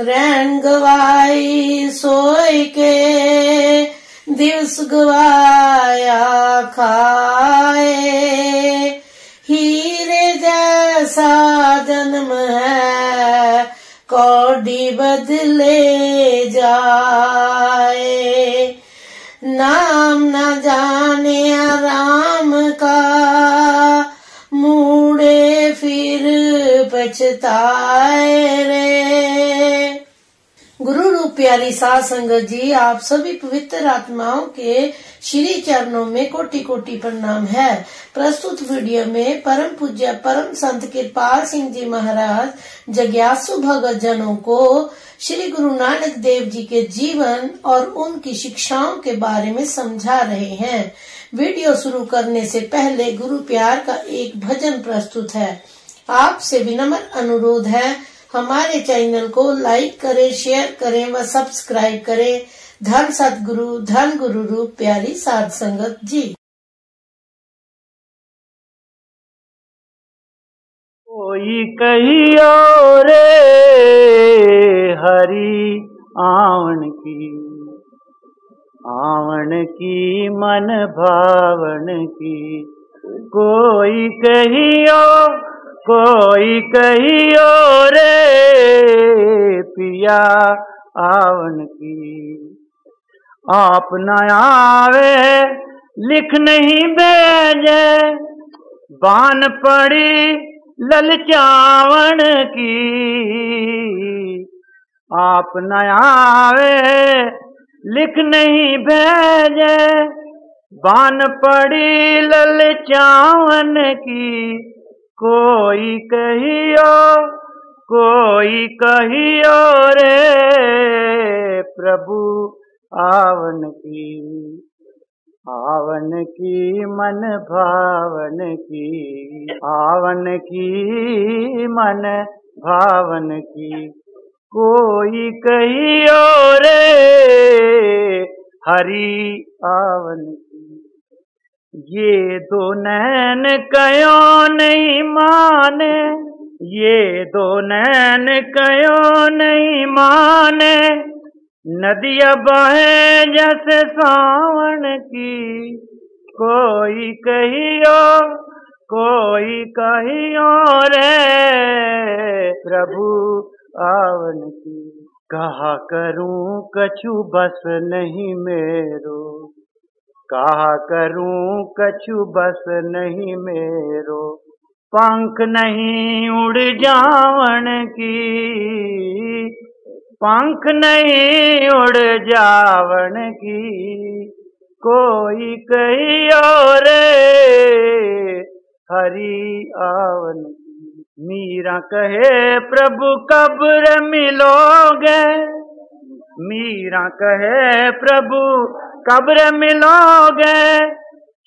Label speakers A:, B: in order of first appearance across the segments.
A: रैन गवाई सोई के दिवस गवाया खाए, हीरे जैसा जन्म है कौड़ी बदले जाए, नाम न जाने राम का मुड़े फिर पछताए रे। गुरु रूप प्यारी साध संगत जी, आप सभी पवित्र आत्माओं के श्री चरणों में कोटि कोटि प्रणाम है। प्रस्तुत वीडियो में परम पूज्य परम संत कृपाल सिंह जी महाराज जिज्ञासु भगत जनों को श्री गुरु नानक देव जी के जीवन और उनकी शिक्षाओं के बारे में समझा रहे हैं। वीडियो शुरू करने से पहले गुरु प्यार का एक भजन प्रस्तुत है। आपसे विनम्र अनुरोध है, हमारे चैनल को लाइक करें, शेयर करें व सब्सक्राइब करें। धन सतगुरु धन गुरु रूप प्यारी साध संगत जी।
B: कोई कहियो रे हरि आवन की मन भावन की, कोई कहियो रे पिया आवन की। आप न आवे लिख नहीं भेजे, बान पड़ी ललचावन की। आप न आवे लिख नहीं भेजे, बान पड़ी ललचावन की। कोई कहियो रे प्रभु आवन की मन भावन की, आवन की मन भावन की। कोई कहियो रे हरि आवन की। ये दो नैन कयो नहीं माने, ये दो नैन कयो नहीं माने, नदिया बहे जैसे सावन की। कोई कहियो रे प्रभु आवन की। कहा करूं कछु बस नहीं मेरो, कहा करूं कछु बस नहीं मेरो, पंख नहीं उड़ जावन की, पंख नहीं उड़ जावन की। कोई कहियो रे हरि आवन की। मीरा कहे प्रभु कब रे मिलोगे, मीरा कहे प्रभु कब रे मिलोगे,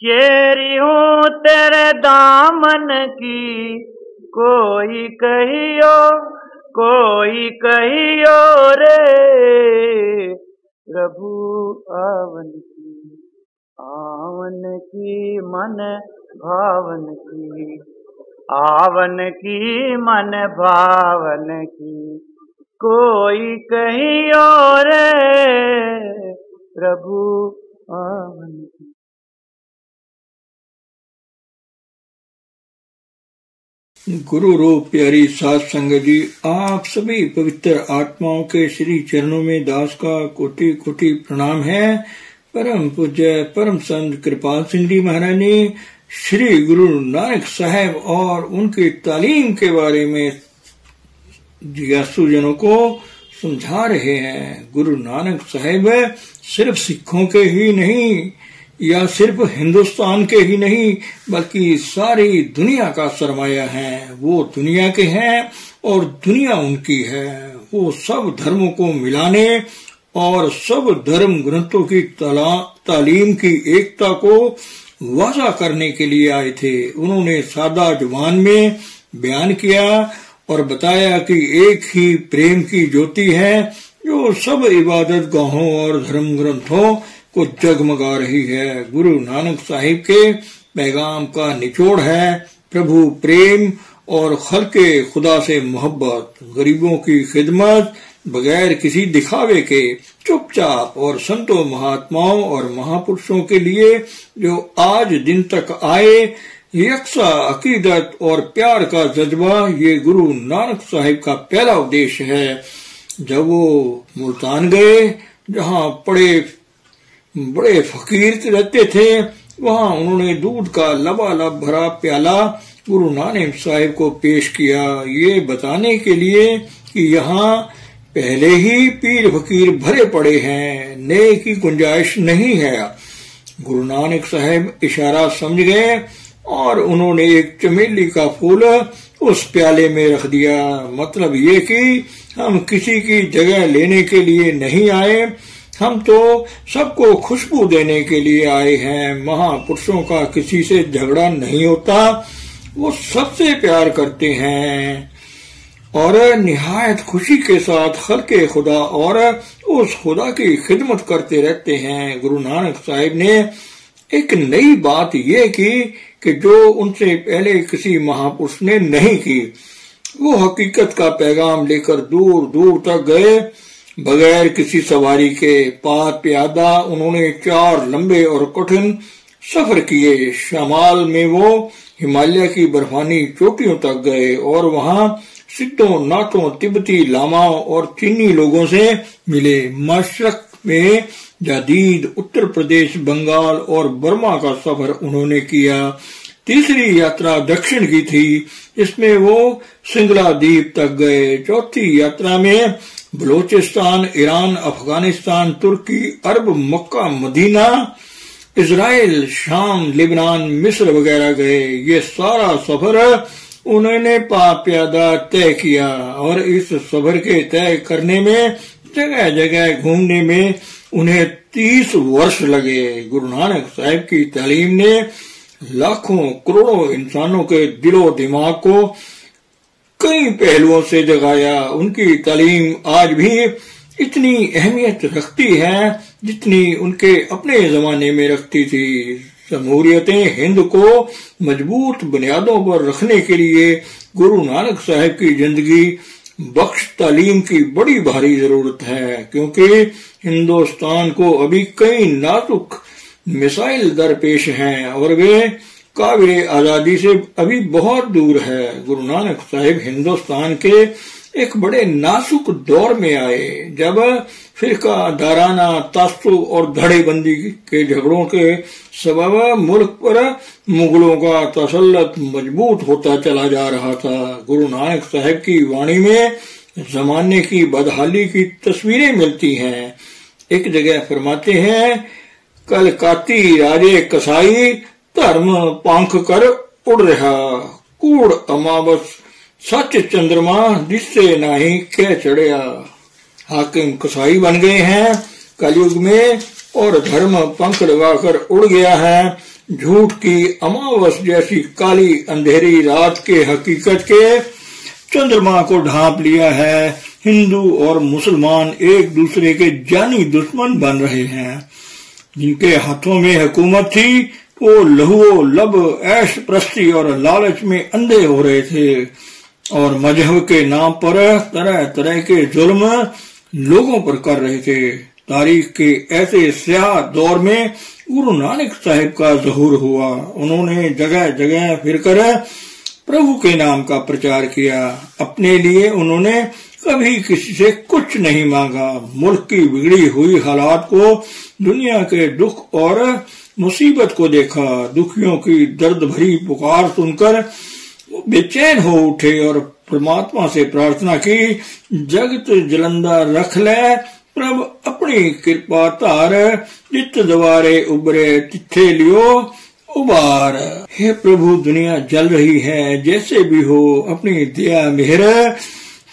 B: चेरी हूँ तेरे दामन की। कोई कहियो रे प्रभु आवन की मन भावन की, आवन की मन भावन की। कोई कहियो रे प्रभु आवन की।
C: गुरु रूप प्यारी साध संगत जी, आप सभी पवित्र आत्माओं के श्री चरणों में दास का कोटि कोटि प्रणाम है। परम पूज्य परम संत कृपाल सिंह जी महाराज ने श्री गुरु नानक साहब और उनकी तालीम के बारे में जिज्ञासु जनों को समझा रहे हैं। गुरु नानक साहब सिर्फ सिखों के ही नहीं या सिर्फ हिंदुस्तान के ही नहीं बल्कि सारी दुनिया का सरमाया है। वो दुनिया के हैं और दुनिया उनकी है। वो सब धर्मों को मिलाने और सब धर्म ग्रंथों की तालीम की एकता को वाज़ा करने के लिए आए थे। उन्होंने सादा जुबान में बयान किया और बताया कि एक ही प्रेम की ज्योति है जो सब इबादत गाहों और धर्म ग्रंथों को जगमगा रही है। गुरु नानक साहिब के पैगाम का निचोड़ है प्रभु प्रेम और खल्के खुदा से मोहब्बत, गरीबों की खिदमत, बगैर किसी दिखावे के चुपचाप और संतों महात्माओं और महापुरुषों के लिए जो आज दिन तक आए यकसा अकीदत और प्यार का जज्बा, ये गुरु नानक साहिब का पहला उद्देश्य है। जब वो मुल्तान गए, जहाँ बड़े फकीर रहते थे, वहाँ उन्होंने दूध का लबालब भरा प्याला गुरु नानक साहिब को पेश किया, ये बताने के लिए कि यहाँ पहले ही पीर फकीर भरे पड़े हैं, नए की गुंजाइश नहीं है। गुरु नानक साहिब इशारा समझ गए और उन्होंने एक चमेली का फूल उस प्याले में रख दिया। मतलब ये कि हम किसी की जगह लेने के लिए नहीं आए, हम तो सबको खुशबू देने के लिए आए हैं। महापुरुषों का किसी से झगड़ा नहीं होता, वो सबसे प्यार करते हैं और निहायत खुशी के साथ खल्के खुदा और उस खुदा की खिदमत करते रहते हैं। गुरु नानक साहिब ने एक नई बात ये की कि जो उनसे पहले किसी महापुरुष ने नहीं की। वो हकीकत का पैगाम लेकर दूर दूर तक गए, बगैर किसी सवारी के पात प्यादा उन्होंने 4 लंबे और कठिन सफर किए। शमाल में वो हिमालय की बर्फानी चोटियों तक गए और वहां सिद्धों, नाथों, तिब्बती लामाओं और चीनी लोगों से मिले। मशरक में जदीद, उत्तर प्रदेश, बंगाल और बर्मा का सफर उन्होंने किया। तीसरी यात्रा दक्षिण की थी, इसमें वो सिंगला द्वीप तक गए। चौथी यात्रा में बलोचिस्तान, ईरान, अफगानिस्तान, तुर्की, अरब, मक्का, मदीना, इजराइल, शाम, लिबनान, मिस्र वगैरह गए। ये सारा सफर उन्होंने प्यादा तय किया और इस सफर के तय करने में, जगह जगह घूमने में उन्हें 30 वर्ष लगे। गुरु नानक साहिब की तालीम ने लाखों करोड़ों इंसानों के दिलो दिमाग को कई पहलुओं से जगाया। उनकी तालीम आज भी इतनी अहमियत रखती है जितनी उनके अपने जमाने में रखती थी। जमहूरियतें हिंद को मजबूत बुनियादों पर रखने के लिए गुरु नानक साहिब की जिंदगी बख्श तालीम की बड़ी भारी जरूरत है, क्योंकि हिंदुस्तान को अभी कई नाजुक मिसाइल दरपेश हैं और वे काबिल आजादी से अभी बहुत दूर है। गुरु नानक साहिब हिंदुस्तान के एक बड़े नाजुक दौर में आए, जब फिरका दाराना तास्सुब और धड़ेबंदी के झगड़ों के सबब मुल्क पर मुगलों का तसल्लुत मजबूत होता चला जा रहा था। गुरु नानक साहिब की वाणी में जमाने की बदहाली की तस्वीरें मिलती हैं। एक जगह फरमाते हैं, कल काती राजे कसाई धर्म पंख कर उड़ रहा, कूड़ अमावस सच चंद्रमा जिससे नहीं कह चढ़िया। हाकिम कसाई बन गए हैं कलयुग में और धर्म पंख लगाकर उड़ गया है। झूठ की अमावस जैसी काली अंधेरी रात के हकीकत के चंद्रमा को ढांप लिया है। हिंदू और मुसलमान एक दूसरे के जानी दुश्मन बन रहे हैं। जिनके हाथों में हुकूमत थी वो लहू लब, ऐश प्रस्ती और लालच में अंधे हो रहे थे और मजहब के नाम पर तरह तरह के जुल्म लोगों पर कर रहे थे। तारीख के ऐसे स्याह दौर में गुरु नानक साहिब का ज़हूर हुआ। उन्होंने जगह जगह फिरकर प्रभु के नाम का प्रचार किया। अपने लिए उन्होंने कभी किसी से कुछ नहीं मांगा। मुल्क की बिगड़ी हुई हालात को, दुनिया के दुख और मुसीबत को देखा। दुखियों की दर्द भरी पुकार सुनकर बेचैन हो उठे और परमात्मा से प्रार्थना की, जगत जलंदा रख ले प्रभ अपनी कृपा तार, जित द्वारे उबरे तिथे लियो उबार। हे प्रभु, दुनिया जल रही है, जैसे भी हो अपनी दया मेहर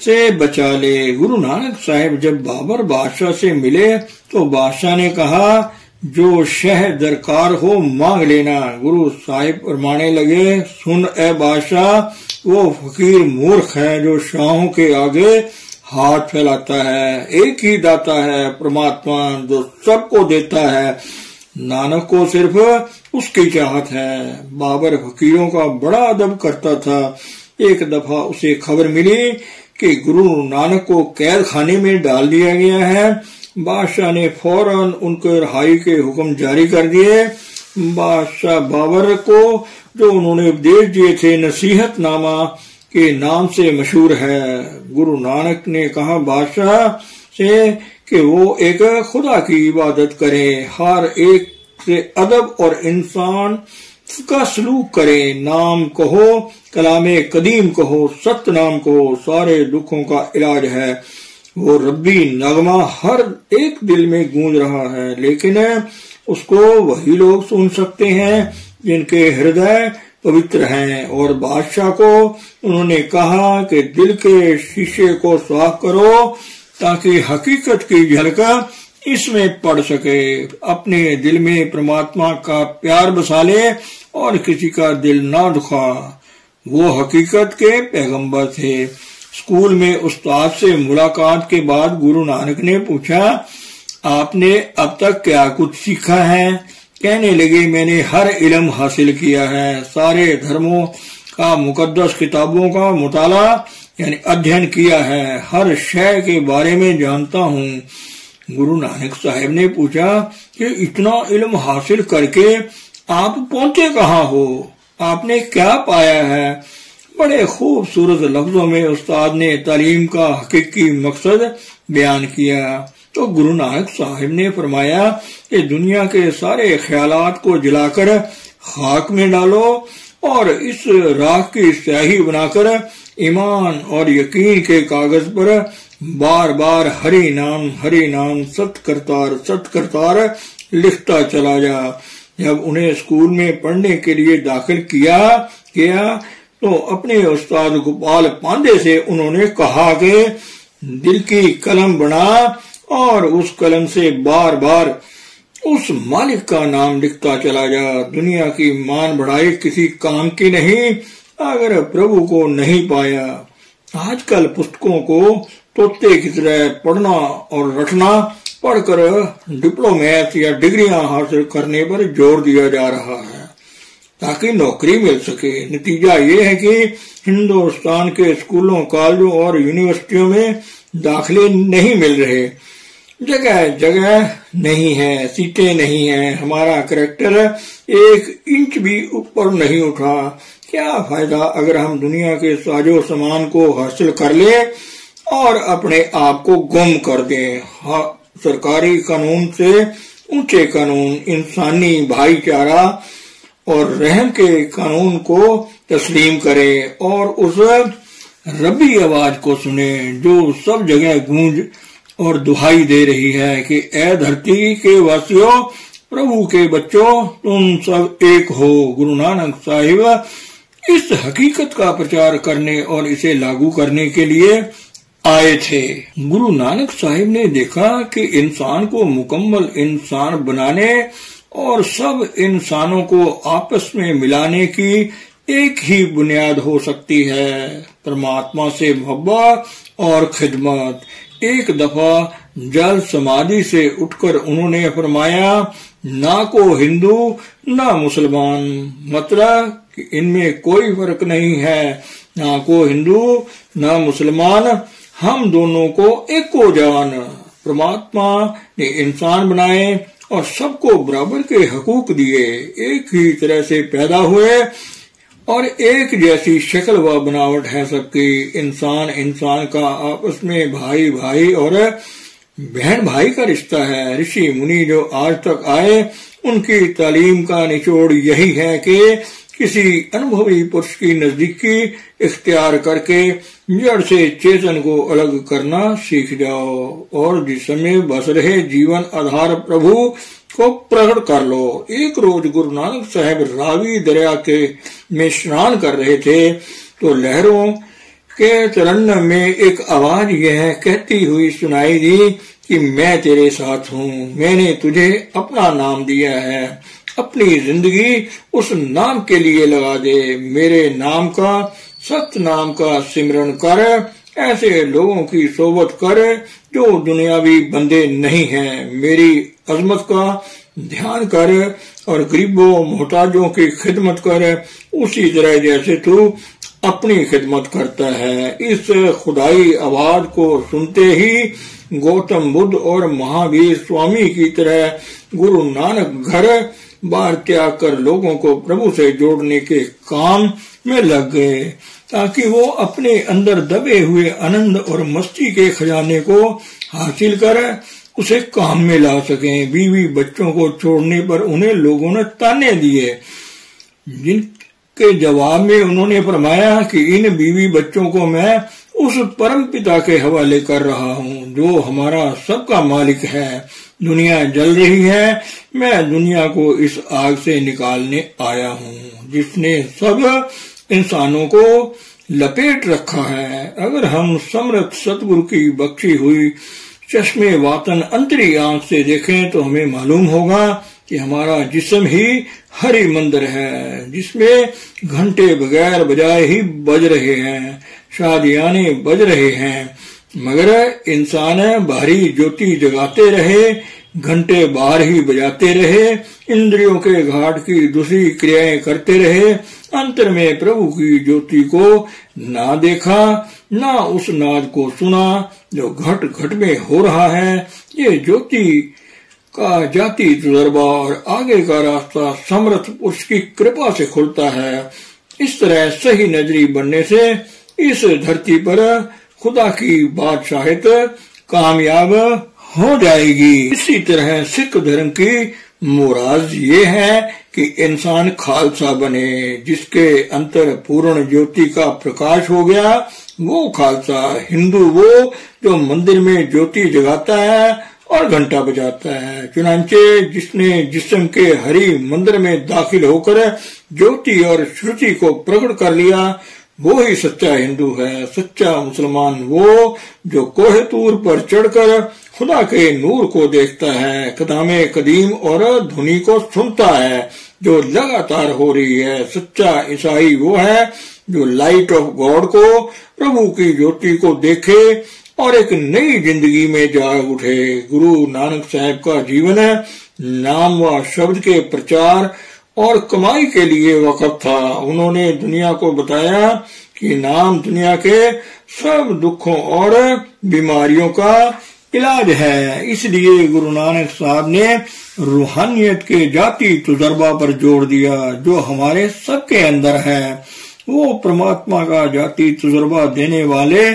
C: से बचा ले। गुरु नानक साहिब जब बाबर बादशाह से मिले तो बादशाह ने कहा, जो शह दरकार हो मांग लेना। गुरु साहिब फरमाने लगे, सुन ए बादशाह, वो फकीर मूर्ख है जो शाहों के आगे हाथ फैलाता है। एक ही दाता है परमात्मा जो सबको देता है, नानक को सिर्फ उसकी चाहत है। बाबर फकीरों का बड़ा अदब करता था। एक दफा उसे खबर मिली कि गुरु नानक को कैद खाने में डाल दिया गया है। बादशाह ने फौरन उनके रिहाई के हुक्म जारी कर दिए। बादशाह बाबर को जो उन्होंने उपदेश दिए थे नसीहतनामा के नाम से मशहूर है। गुरु नानक ने कहा बादशाह से कि वो एक खुदा की इबादत करें, हर एक से अदब और इंसान का सलूक करें, नाम कहो, कलामे कदीम कहो, सत्य नाम कहो, सारे दुखों का इलाज है। वो रब्बी नगमा हर एक दिल में गूंज रहा है, लेकिन उसको वही लोग सुन सकते हैं जिनके हृदय पवित्र हैं। और बादशाह को उन्होंने कहा कि दिल के शीशे को साफ करो ताकि हकीकत की झलक इसमें पड़ सके। अपने दिल में परमात्मा का प्यार बसा ले और किसी का दिल ना दुखा। वो हकीकत के पैगंबर थे। स्कूल में उस्ताद से मुलाकात के बाद गुरु नानक ने पूछा, आपने अब तक क्या कुछ सीखा है? कहने लगे, मैंने हर इल्म हासिल किया है, सारे धर्मों का मुकद्दस किताबों का मुताला यानी अध्ययन किया है, हर शय के बारे में जानता हूँ। गुरु नानक साहब ने पूछा कि इतना इल्म हासिल करके आप पहुंचे कहाँ हो? आपने क्या पाया है? बड़े खूबसूरत लफ्जों में उस्ताद ने तालीम का हकीकी मकसद बयान किया। तो गुरु नानक साहब ने फरमाया कि दुनिया के सारे ख्यालात को जलाकर खाक में डालो और इस राख की स्याही बनाकर ईमान और यकीन के कागज पर बार बार हरि नाम सत करतार लिखता चला जा। जब उन्हें स्कूल में पढ़ने के लिए दाखिल किया गया तो अपने उस्ताद गोपाल पांडे से उन्होंने कहा कि दिल की कलम बना और उस कलम से बार बार उस मालिक का नाम लिखता चला जा। दुनिया की मान बढ़ाई किसी काम की नहीं अगर प्रभु को नहीं पाया। आजकल पुस्तकों को तोते की तरह पढ़ना और रटना, पढ़कर डिप्लोमेट या डिग्रियां हासिल करने पर जोर दिया जा रहा है ताकि नौकरी मिल सके। नतीजा ये है कि हिंदुस्तान के स्कूलों, कॉलेजों और यूनिवर्सिटियों में दाखिले नहीं मिल रहे, जगह जगह नहीं है, सीटें नहीं है, हमारा करैक्टर 1 इंच भी ऊपर नहीं उठा। क्या फायदा अगर हम दुनिया के साजो सामान को हासिल कर ले और अपने आप को गुम कर दें। सरकारी कानून से ऊंचे कानून, इंसानी भाईचारा और रहम के कानून को तस्लीम करें और उस रब्बी आवाज को सुने जो सब जगह गूंज और दुहाई दे रही है कि ए धरती के वासियों, प्रभु के बच्चों, तुम सब एक हो। गुरु नानक साहिब इस हकीकत का प्रचार करने और इसे लागू करने के लिए आए थे। गुरु नानक साहिब ने देखा कि इंसान को मुकम्मल इंसान बनाने और सब इंसानों को आपस में मिलाने की एक ही बुनियाद हो सकती है, परमात्मा से मोहब्बत और खिदमत। एक दफा जल समाधि से उठकर उन्होंने फरमाया, ना को हिंदू ना मुसलमान, मतलब कि इनमें कोई फर्क नहीं है, ना को हिंदू ना मुसलमान, हम दोनों को एको जान। परमात्मा ने इंसान बनाए और सबको बराबर के हकूक दिए, एक ही तरह से पैदा हुए और एक जैसी शक्ल व बनावट है सबकी। इंसान का आपस में भाई भाई और बहन भाई का रिश्ता है। ऋषि मुनि जो आज तक आए उनकी तालीम का निचोड़ यही है कि किसी अनुभवी पुरुष की नजदीकी इख्तियार करके जड़ से चेतन को अलग करना सीख जाओ और जिस्म में बस रहे जीवन आधार प्रभु को प्रकट कर लो। एक रोज गुरु नानक साहब रावी दरिया के में स्नान कर रहे थे तो लहरों के तरन्नुम में एक आवाज यह कहती हुई सुनाई दी कि मैं तेरे साथ हूँ, मैंने तुझे अपना नाम दिया है, अपनी जिंदगी उस नाम के लिए लगा दे, मेरे नाम का सत्य नाम का सिमरन कर, ऐसे लोगों की सोबत कर जो दुनियावी बंदे नहीं हैं, मेरी अजमत का ध्यान कर और गरीबों मोहताजों की खिदमत कर उसी तरह जैसे तू अपनी खिदमत करता है। इस खुदाई आवाज को सुनते ही गौतम बुद्ध और महावीर स्वामी की तरह गुरु नानक घर बार त्याग कर लोगों को प्रभु से जोड़ने के काम में लग गए, ताकि वो अपने अंदर दबे हुए आनंद और मस्ती के खजाने को हासिल कर उसे काम में ला सकें। बीवी बच्चों को छोड़ने पर उन्हें लोगों ने ताने दिए, जिनके जवाब में उन्होंने फरमाया कि इन बीवी बच्चों को मैं उस परम पिता के हवाले कर रहा हूँ जो हमारा सबका मालिक है। दुनिया जल रही है, मैं दुनिया को इस आग से निकालने आया हूँ जिसने सब इंसानों को लपेट रखा है। अगर हम समर्थ सतगुरु की बख्शी हुई चश्मे वातन अंतरी आंख से देखें तो हमें मालूम होगा कि हमारा जिस्म ही हरि मंदिर है, जिसमें घंटे बगैर बजाए ही बज रहे हैं, शादियाने बज रहे हैं। मगर इंसान बाहरी ज्योति जगाते रहे, घंटे बाहर ही बजाते रहे, इंद्रियों के घाट की दूसरी क्रियाएं करते रहे, अंतर में प्रभु की ज्योति को ना देखा, ना उस नाद को सुना जो घट घट में हो रहा है। ये ज्योति का जाति तजुर्बा और आगे का रास्ता समर्थ पुरुष की कृपा से खुलता है। इस तरह सही नजरी बनने से इस धरती पर खुदा की बादशाहियत कामयाब हो जाएगी। इसी तरह सिख धर्म की मुराद ये है कि इंसान खालसा बने, जिसके अंतर पूर्ण ज्योति का प्रकाश हो गया वो खालसा। हिंदू वो जो मंदिर में ज्योति जगाता है और घंटा बजाता है, चुनांचे जिसने जिस्म के हरि मंदिर में दाखिल होकर ज्योति और श्रुति को प्रकट कर लिया वो ही सच्चा हिंदू है। सच्चा मुसलमान वो जो कोहे तूर पर चढ़कर खुदा के नूर को देखता है, कदामे कदीम और धुनी को सुनता है जो लगातार हो रही है। सच्चा ईसाई वो है जो लाइट ऑफ गॉड को, प्रभु की ज्योति को देखे और एक नई जिंदगी में जाग उठे। गुरु नानक साहब का जीवन नाम व शब्द के प्रचार और कमाई के लिए वक़्फ था। उन्होंने दुनिया को बताया कि नाम दुनिया के सब दुखों और बीमारियों का इलाज है। इसलिए गुरु नानक साहब ने रूहानियत के जाती तजुर्बा पर जोर दिया जो हमारे सबके अंदर है। वो परमात्मा का जाती तजुर्बा देने वाले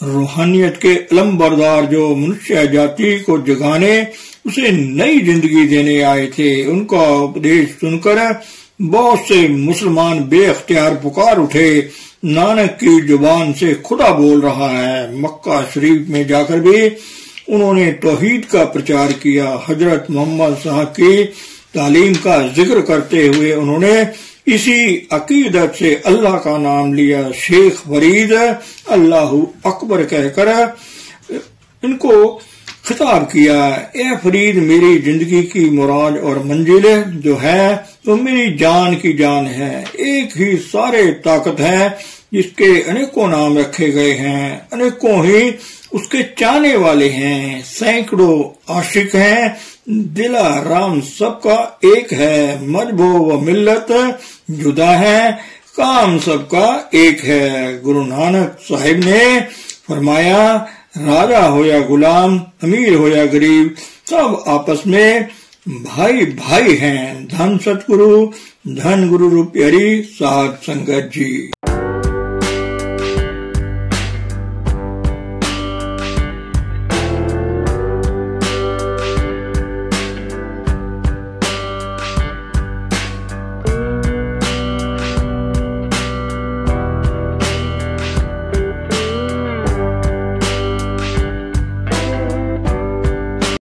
C: रूहानियत के अलमबरदार जो मनुष्य जाति को जगाने, उसे नई जिंदगी देने आए थे। उनका उपदेश सुनकर बहुत से मुसलमान बेअख्तियार पुकार उठे, नानक की जुबान से खुदा बोल रहा है। मक्का शरीफ में जाकर भी उन्होंने तौहीद का प्रचार किया। हजरत मोहम्मद साहब की तालीम का जिक्र करते हुए उन्होंने इसी अकीदत से अल्लाह का नाम लिया। शेख फरीद अल्लाहु अकबर कहकर इनको खिताब किया, ए फरीद मेरी जिंदगी की मुराद और मंजिल जो है तो मेरी जान की जान है। एक ही सारे ताकत है जिसके अनेकों नाम रखे गए हैं, अनेकों ही उसके चाहने वाले हैं। सैकड़ों आशिक हैं, दिला राम सबका एक है। मजहबो व मिल्लत जुदा है, काम सबका एक है। गुरु नानक साहिब ने फरमाया, राजा हो या गुलाम, अमीर हो या गरीब, सब आपस में भाई भाई हैं। धन सतगुरु, धन गुरु रूप प्यारी साध संगत जी।